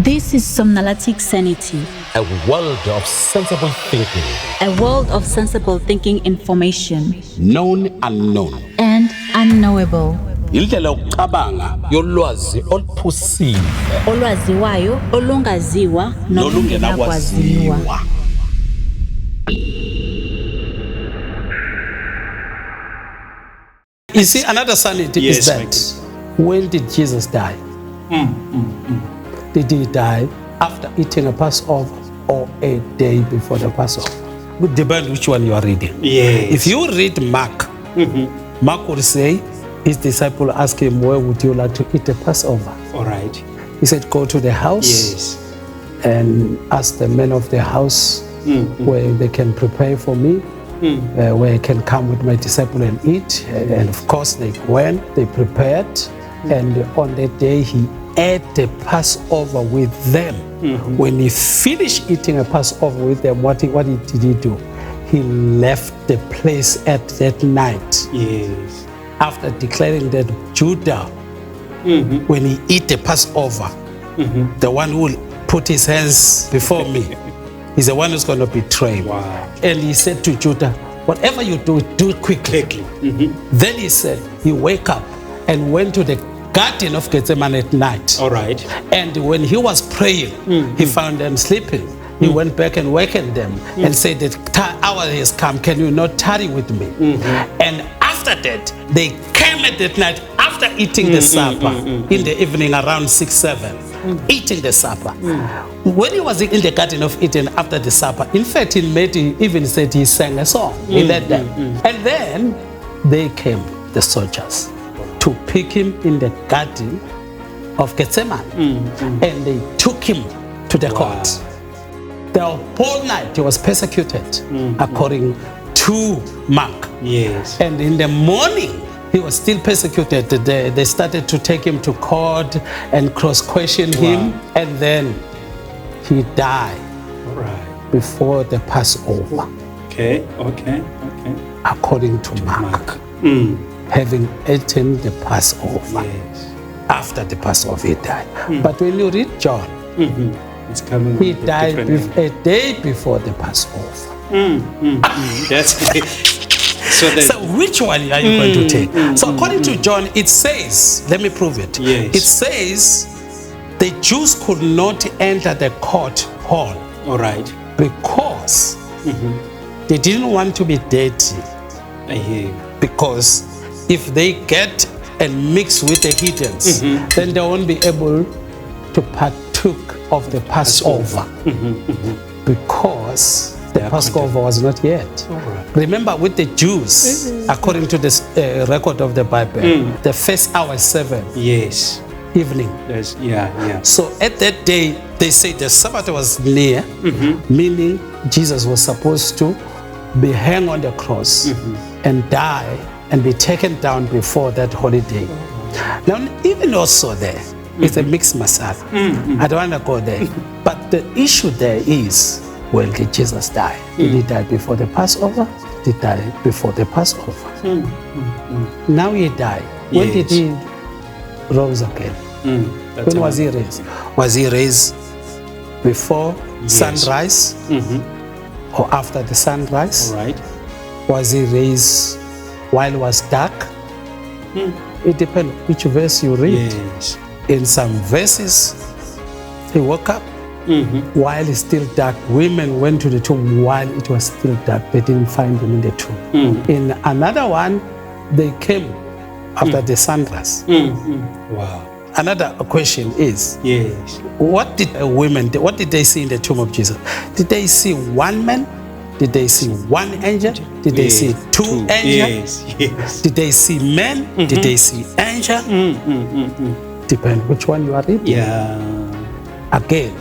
This is Somnalatic Sanity. A world of sensible thinking. A world of sensible thinking information. Known, unknown. And unknowable. Indlela yokucabanga yolwazi oluphusiwe. Olwaziwayo, olungaziwa, nolungenakwaziwa. You see, another sanity is that when did Jesus die? Did he die after eating a Passover or a day before the Passover? It depends which one you are reading. Yes. If you read Mark, Mark would say, his disciple asked him, where would you like to eat the Passover? All right. He said, go to the house and ask the men of the house where they can prepare for me, where I can come with my disciple and eat. And of course, they went, they prepared, and on that day, he ate the Passover with them. When he finished eating a Passover with them, what did he do? He left the place at that night. Yes. After declaring that Judah, when he eat the Passover, the one who will put his hands before me, is the one who's going to betray me. Wow. And he said to Judah, whatever you do it quickly. Then he said, he wake up and went to the Garden of Gethsemane at night. All right. And when he was praying, he found them sleeping. He went back and wakened them and said that hour has come, can you not tarry with me? And after that, they came at that night after eating the supper in the evening around 6, 7, eating the supper. When he was in the Garden of Eden after the supper, in fact, he even said he sang a song. He led them. And then they came, the soldiers, to pick him in the Garden of Gethsemane. And they took him to the court. The whole night he was persecuted, according to Mark. Yes. And in the morning, he was still persecuted. They started to take him to court and cross-question him. And then he died before the Passover. Okay. According to Mark. Having eaten the Passover. Yes. After the Passover, he died. But when you read John, It's coming. he died a day before the Passover. That's So which one are you going to take? So according to John, it says, let me prove it. Yes. It says the Jews could not enter the court hall. All right. Because they didn't want to be dirty. I hear you. Because if they get and mix with the heathens, then they won't be able to partook of the Passover. Because the Passover was not yet. Remember, with the Jews, according to this record of the Bible, the first hour is 7. Yes. Evening. Yes. So at that day, they say the Sabbath was near, meaning Jesus was supposed to be hung on the cross and die and be taken down before that holiday. Now, even also there, it's a mixed massage. I don't want to go there. But the issue there is, well, did Jesus die? Did he die before the Passover? Did he die before the Passover? Now he died. When did he rise again? When was he raised? Was he raised before sunrise or after the sunrise? All right. Was he raised while it was dark? It depends which verse you read. Yes. In some verses, he woke up while it's still dark. Women went to the tomb while it was still dark. They didn't find him in the tomb. In another one, they came after the sunrise. Wow. Another question is, Yes. what did they see in the tomb of Jesus? Did they see one man? Did they see one angel? Did they see two angels? Yes. Did they see men? Did they see angel? Depend which one you are reading. Yeah. Again,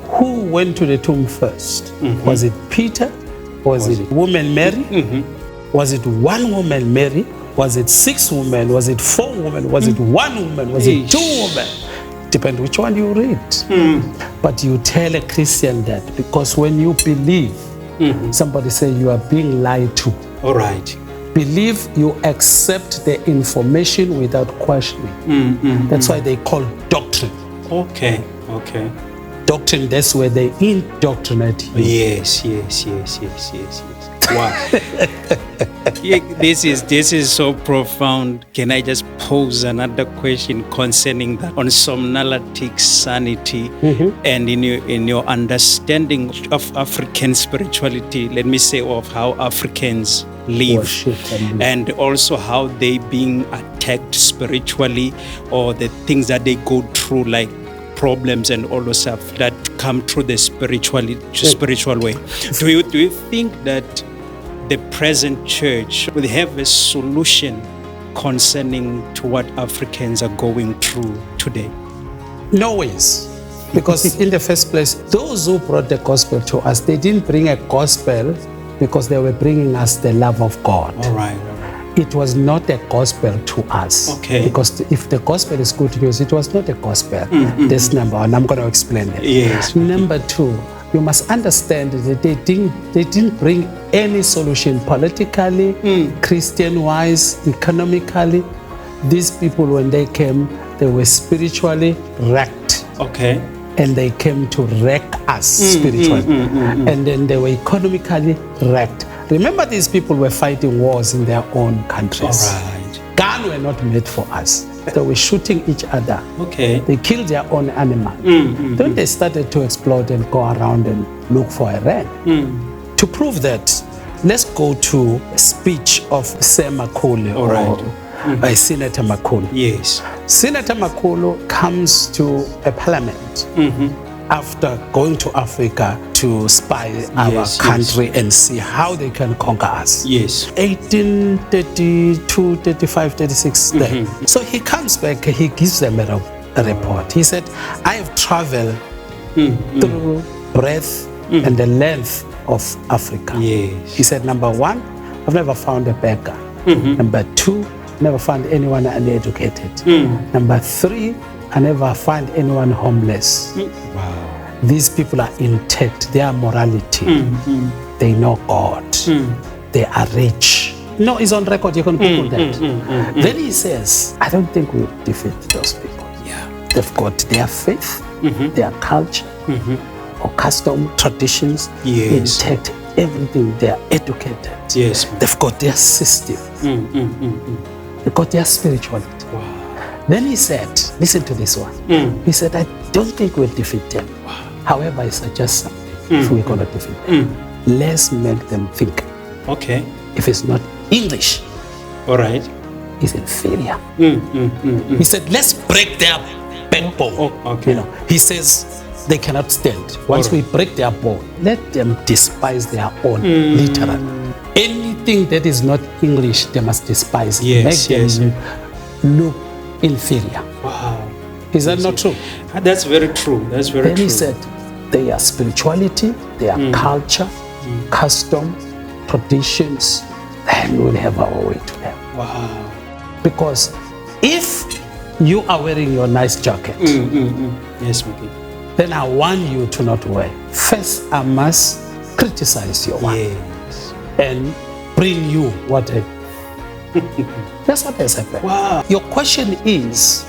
who went to the tomb first? Was it Peter? Was it woman Mary? Was it one woman Mary? Was it 6 women? Was it 4 women? Was it 1 woman? Was it 2 women? Depend which one you read. But you tell a Christian that because when you believe, somebody say you are being lied to. All right. Believe, you accept the information without questioning. That's why they call doctrine. Okay. Okay. Doctrine, that's where they indoctrinate you. Yes. Wow. Yeah, this is so profound. Can I just pose another question concerning that on Somnalatic sanity and in your understanding of African spirituality? Let me say of how Africans live Worship and also how they being attacked spiritually, or the things that they go through, like problems and all those stuff that come through the spiritual way. Do you think that the present church will have a solution concerning to what Africans are going through today? No ways. Because in the first place, those who brought the gospel to us, they didn't bring a gospel because they were bringing us the love of God. All right. It was not a gospel to us. Okay. Because if the gospel is good news, it was not a gospel. That's number one. I'm going to explain that. Yes. Number two, you must understand that they didn't bring any solution politically, Christian-wise, economically. These people, when they came, they were spiritually wrecked. Okay. And they came to wreck us spiritually. And then they were economically wrecked. Remember, these people were fighting wars in their own countries. All right. Guns were not made for us. They were shooting each other. Okay. They killed their own animal. Then they started to explode and go around and look for a ram. To prove that, let's go to a speech of Senator Makolo. Yes. Senator Makolo comes to a parliament after going to Africa to spy our country and see how they can conquer us. Yes. 1832, 35, 36 there. So he comes back, he gives them a report. He said, I have traveled through breadth and the length of Africa. Yes. He said, number one, I've never found a beggar. Number two, never found anyone uneducated. Number three, I never find anyone homeless. Wow. These people are intact, their morality. They know God. They are rich. No, it's on record, you can Google that. Then he says, I don't think we'll defeat those people. Yeah. They've got their faith, their culture, or custom, traditions, intact, everything. They are educated. Yes. They've got their system. They've got their spirituality. Wow. Then he said, listen to this one. He said, I don't think we'll defeat them. Wow. However, I suggest something if we're going to defeat them. Let's make them think. Okay. If it's not English, All right. it's inferior. He said, let's break their backbone. Oh, okay. You know, he says they cannot stand. Once we break their bone, let them despise their own, literally. Anything that is not English, they must despise. Yes, Make them look inferior. Wow. Is that not true? That's very true. That's very Then true. he said, their spirituality, their culture, custom, traditions, then we'll have our way to them. Wow. Because if you are wearing your nice jacket, Yes, Maki. then I want you to not wear. First, I must criticize your one Yes. and bring you what I... That's what has happened. Wow. Your question is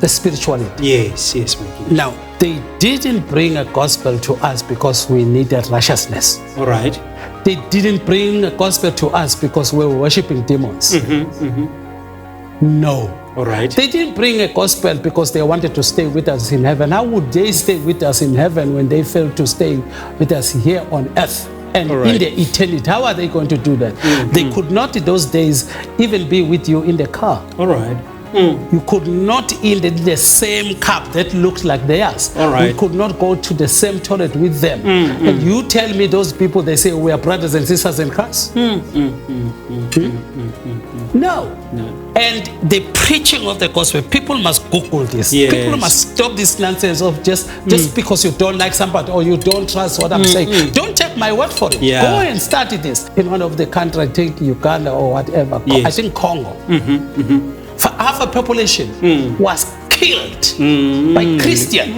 the spirituality. Yes, Maki. Now, they didn't bring a gospel to us because we needed righteousness. All right. They didn't bring a gospel to us because we were worshiping demons. No. All right. They didn't bring a gospel because they wanted to stay with us in heaven. How would they stay with us in heaven when they failed to stay with us here on earth and All right. in the eternity? How are they going to do that? They could not in those days even be with you in the car. All right. You could not eat the same cup that looked like theirs. All right. You could not go to the same toilet with them. And you tell me those people, they say we are brothers and sisters in Christ? No. And the preaching of the gospel, people must Google this. Yes. People must stop this nonsense of just because you don't like somebody or you don't trust what I'm saying. Don't take my word for it. Yeah. Go and study this. In one of the countries, I think Uganda or whatever, Yes. I think Congo. For half a population was killed by Christian.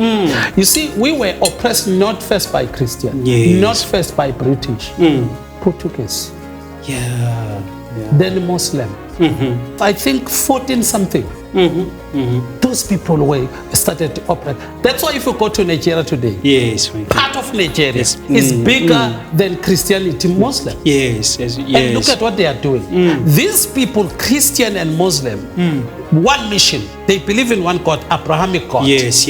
You see, we were oppressed not first by Christian, Yes. not first by British, Portuguese, Yeah. then Muslim. I think 14 something. Those those people started to operate. That's why if you go to Nigeria today, Yes. part of Nigeria Yes. is bigger than Christianity, Muslim. Yes. And look at what they are doing. These people, Christian and Muslim, one mission. They believe in one God, Abrahamic God. Yes.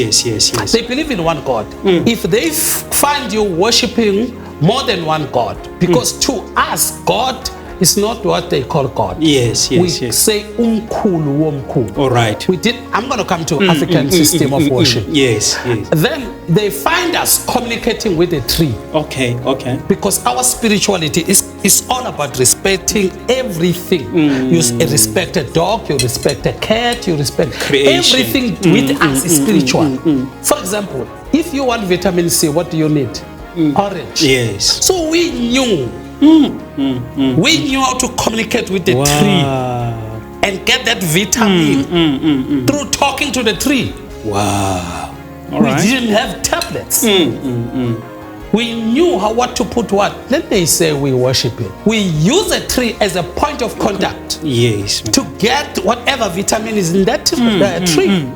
They believe in one God. If they find you worshiping more than one God, because to us, God is not what they call God. Yes. We say umkhulu womkhulu. All right. I'm going to come to African system of worship. Yes. Then they find us communicating with a tree. Okay. Because our spirituality is all about respecting everything. You respect a dog, you respect a cat, you respect Creation. everything with us is spiritual. For example, if you want vitamin C, what do you need? Orange. Yes. So we knew how to communicate with the tree and get that vitamin through talking to the tree. Wow. We didn't have tablets. We knew what to put what. Then they say we worship it. We use a tree as a point of contact. Yes. To get whatever vitamin is in that tree.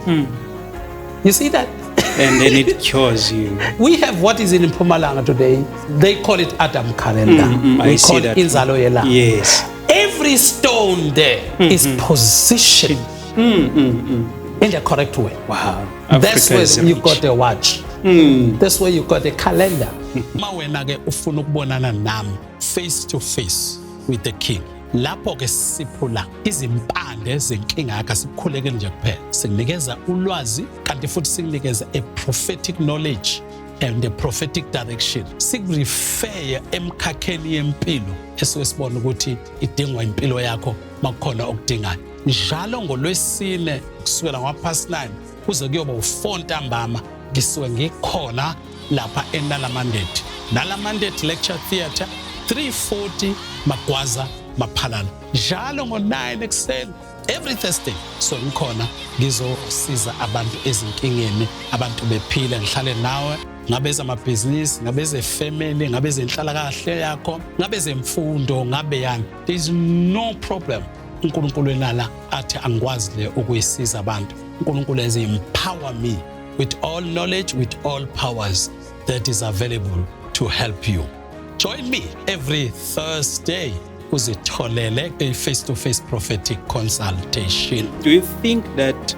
You see that? And then it cures you. We have what is in Mpumalanga today. They call it Adam calendar. We call it Inzalo Yela. Yes. Every stone there is positioned in the correct way. Wow. That's where you got a watch. That's where you got a calendar. Mawena ke ufuna ukubonana nami face to face with the king. Lapho ke siphula izimpande zenkinga yakhe sikhuleke nje kuphela. Sikunikeza ulwazi kanti futhi sikunikeza a prophetic knowledge and a prophetic direction. Sikurefer emkhakheni yempilo esibona ukuthi idingwa impilo yakho makukhona okudingayo. Njalo ngolwesine kusukela ngo-9 kuze kuyoba u4 ntambama ngisuke ngikhona lapha eNalamandeti. Nalamandeti Lecture Theatre 340 Magwaza Maphalala. Njalo ngo9 ekuseni every Thursday so ngikhona ngizosiza abantu ezinkingeni, abantu bephile, ngihlale nawe, ngabe ezamabhizinisi, ngabe ezefamily, ngabe ezenhlalakahle yakho, ngabe ezemfundo, ngabe yani. There is no problem. uNkulunkulu enala athi angikwazi le ukuyisiza abantu. uNkulunkulu has empower me with all knowledge, with all powers that is available to help you. Join me every Thursday uzitholele a face-to-face prophetic consultation. Do you think that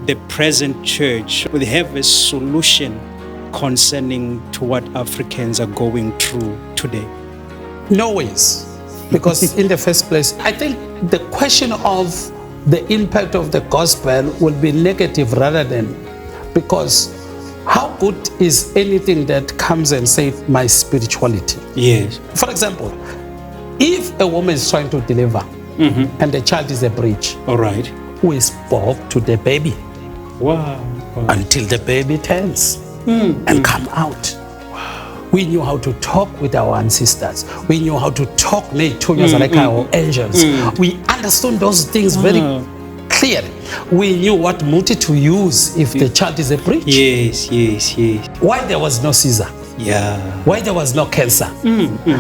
the present church will have a solution concerning to what Africans are going through today? No ways. Because in the first place, I think the question of the impact of the gospel will be negative rather than, because how good is anything that comes and says my spirituality? Yes. For example, if a woman is trying to deliver and the child is a breech, All right. we spoke to the baby Wow. until the baby turns and come out. We knew how to talk with our ancestors. We knew how to talk like our angels. We understood those things very clearly. We knew what muti to use if the child is a breech. Yes. Why there was no Caesar. Yeah. Why there was no cancer.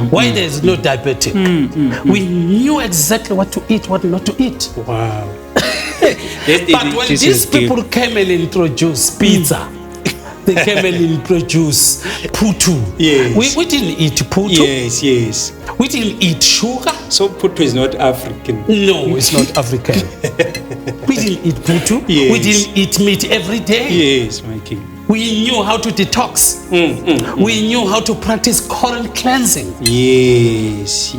Why there is no diabetic. We knew exactly what to eat, what not to eat. Wow. But when these people came and introduced pizza, they came and introduced putu. Yes. We didn't eat putu. Yes. We didn't eat sugar. So Putu is not African. No, it's not African. We didn't eat putu. Yes. We didn't eat meat every day. Yes, my king. We knew how to detox. We knew how to practice current cleansing. Yes.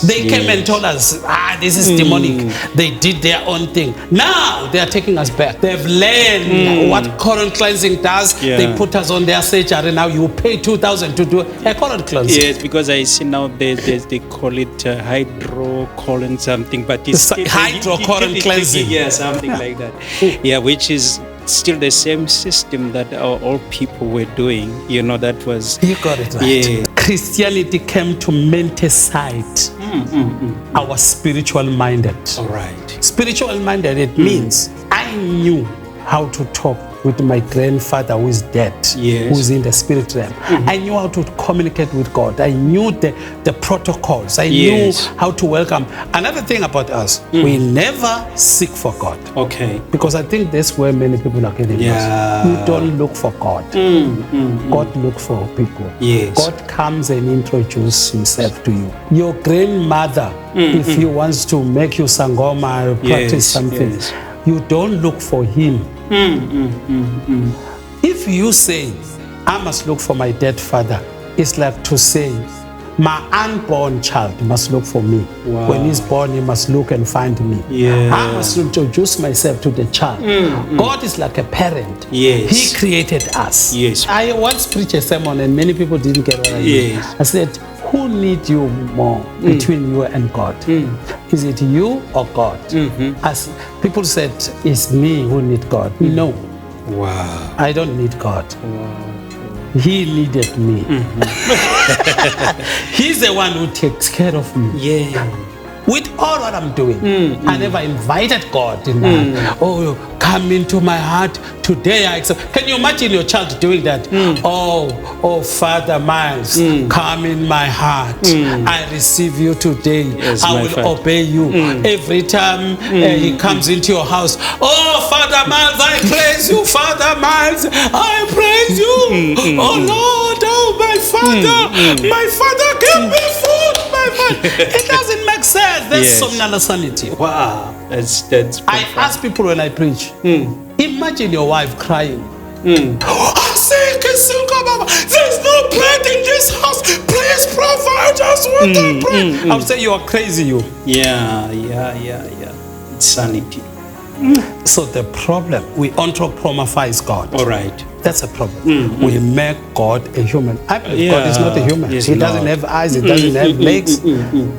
They came and told us, this is demonic. They did their own thing. Now they are taking us back. They've learned what current cleansing does. Yeah. They put us on their surgery. Now you pay 2,000 to do a current cleansing. Yes, because I see now they call it hydrocolon something, but it's hydrocolon cleansing. Yeah, something like that. Yeah, which is still the same system that our old people were doing. You know, that was... You got it right. Yeah. Christianity came to mentacite our spiritual minded. All right. Spiritual minded, it means I knew how to talk with my grandfather who is dead, Yes. who is in the spirit realm. I knew how to communicate with God. I knew the protocols. I knew Yes. how to welcome. Another thing about us, we never seek for God. Okay. Because I think that's where many people are getting Yeah. lost. You don't look for God. God looks for people. Yes. God comes and introduces himself to you. Your grandmother, if he wants to make you sangoma or practice Yes, something, yes. you don't look for him. If you say, I must look for my dead father, it's like to say, my unborn child must look for me. Wow. When he's born, he must look and find me. Yeah. I must introduce myself to the child. God is like a parent. Yes. He created us. Yes. I once preached a sermon and many people didn't get what I mean. Yes. I said, who need you more between you and God? Is it you or God? As people said, it's me who need God. No, Wow. I don't need God. He needed me. He's the one who takes care of me. Yeah. With all what I'm doing, I never invited God in that. Oh, come into my heart today. I accept. Can you imagine your child doing that? Oh, Father Miles, come in my heart. I receive you today. Yes, I my will Father. obey you. Every time he comes into your house, oh, Father Miles, I praise you. Father Miles, I praise you. Oh, Lord, oh, my Father, my Father, give me food. My Father. It doesn't make sense. That's Yes. Somnala Sanity. Wow. That's I ask people when I preach, imagine your wife crying. I'm sick, Mama. There's no bread in this house. Please provide us with the bread. I would say you are crazy, you. Yeah. It's sanity. So the problem, we anthropomorphize God. All right. That's a problem. We make God a human. I believe God is not a human. He's He doesn't not. have eyes. He doesn't have legs.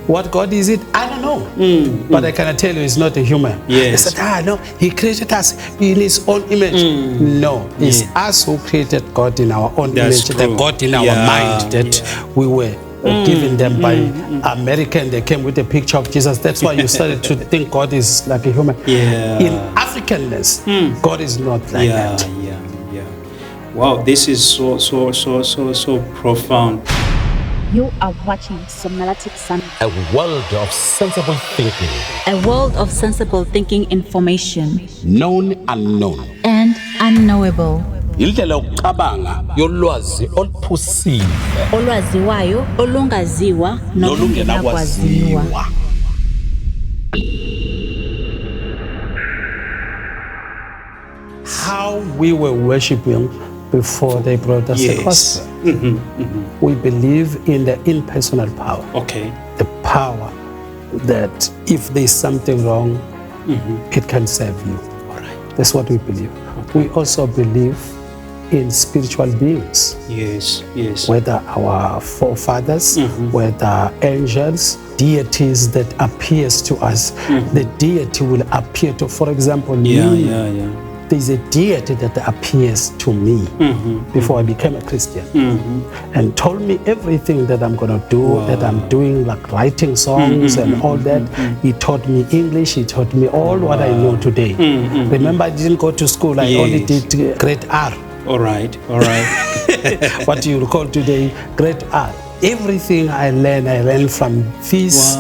What God is it? I don't know. But I can tell you he's not a human. Yes. They said, no, he created us in his own image. No, it's us who created God in our own That's image. The true. God in our Yeah, mind that we were given them by America, and they came with a picture of Jesus. That's why you started to think God is like a human. Yeah. In Africanness, God is not like that. Yeah. Wow, this is so profound. You are watching Somnalatic Sanity, A world of sensible thinking. a world of sensible thinking information Known unknown. and unknowable. Indlela yokucabanga yolwazi oluphusile Olwaziwayo, olungaziwa, nolungenakwaziwa. nolungenakwaziwa. How we were worshiping before they brought us the Yes. gospel. We believe in the impersonal power, Okay. the power that if there's something wrong, it can save you. All right. That's what we believe. We also believe in spiritual beings, Yes. whether our forefathers, whether angels, deities that appears to us. The deity will appear to, for example, me. Yeah. There's a deity that appears to me before I became a Christian and told me everything that I'm going to do, that I'm doing, like writing songs and all that. He taught me English. He taught me all what I know today. Remember, I didn't go to school. I only did grade R. All right. What you call today grade R. Everything I learned from this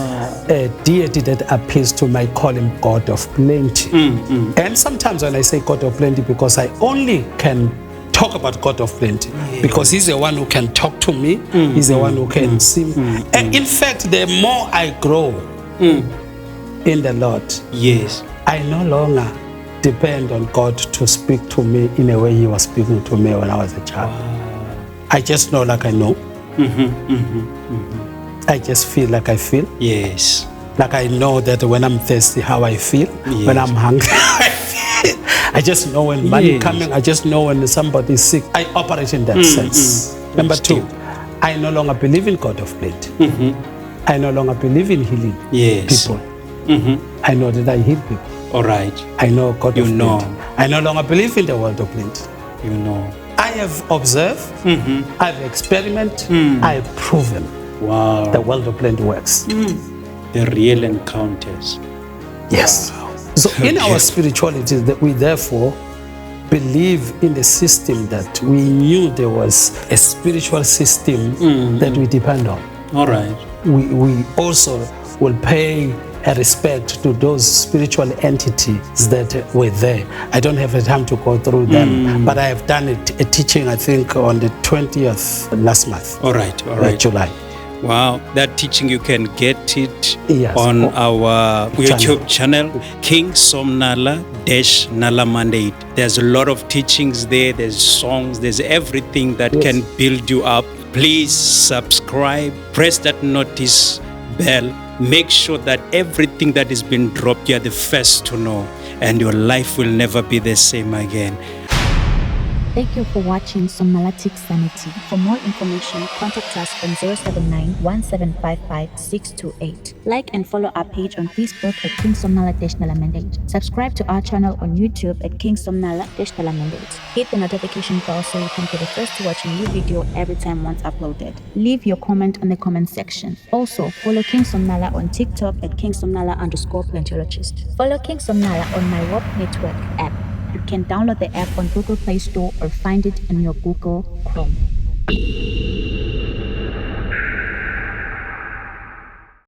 deity that appears to me. I call him God of Plenty. And sometimes when I say God of Plenty, because I only can talk about God of Plenty, because he's the one who can talk to me, he's the one who can see me. And in fact, the more I grow in the Lord, Yes. I no longer depend on God to speak to me in a way he was speaking to me when I was a child. I just know like I know. I just feel like I feel. Yes. Like I know that when I'm thirsty, how I feel. Yes. When I'm hungry, how I feel. I just know when money Yes. coming. I just know when somebody is sick. I operate in that sense. Number two, I no longer believe in God of plenty. I no longer believe in healing Yes. people. I know that I heal people. All right. I know God You of know. plenty. I no longer believe in the world of plenty. You know. I have observed, I've experimented, I've proven Wow. the world of plenty works. The real encounters. Yes. So in our spirituality, that we therefore believe in the system that we knew there was a spiritual system that we depend on. All right. We also will pay a respect to those spiritual entities that were there. I don't have the time to go through them, but I have done a teaching, I think, on the 20th last month. All right. July. Wow, that teaching you can get it Yes. on our YouTube channel, King Somnala Nala Mandate. There's a lot of teachings there, there's songs, there's everything that can build you up. Please subscribe, press that notice bell, make sure that everything that is being dropped, you are the first to know, and your life will never be the same again. Thank you for watching Somnalatic Sanity. For more information, contact us on 079-1755-628. Like and follow our page on Facebook at King Somnala-Nala Mandate. Subscribe to our channel on YouTube at King Somnala-Nala Mandate. Hit the notification bell so you can be the first to watch a new video every time once uploaded. Leave your comment on the comment section. Also, follow King Somnala on TikTok at King Somnala_Plentiologist. Follow King Somnala on my Work Network app. You can download the app on Google Play Store or find it in your Google Chrome.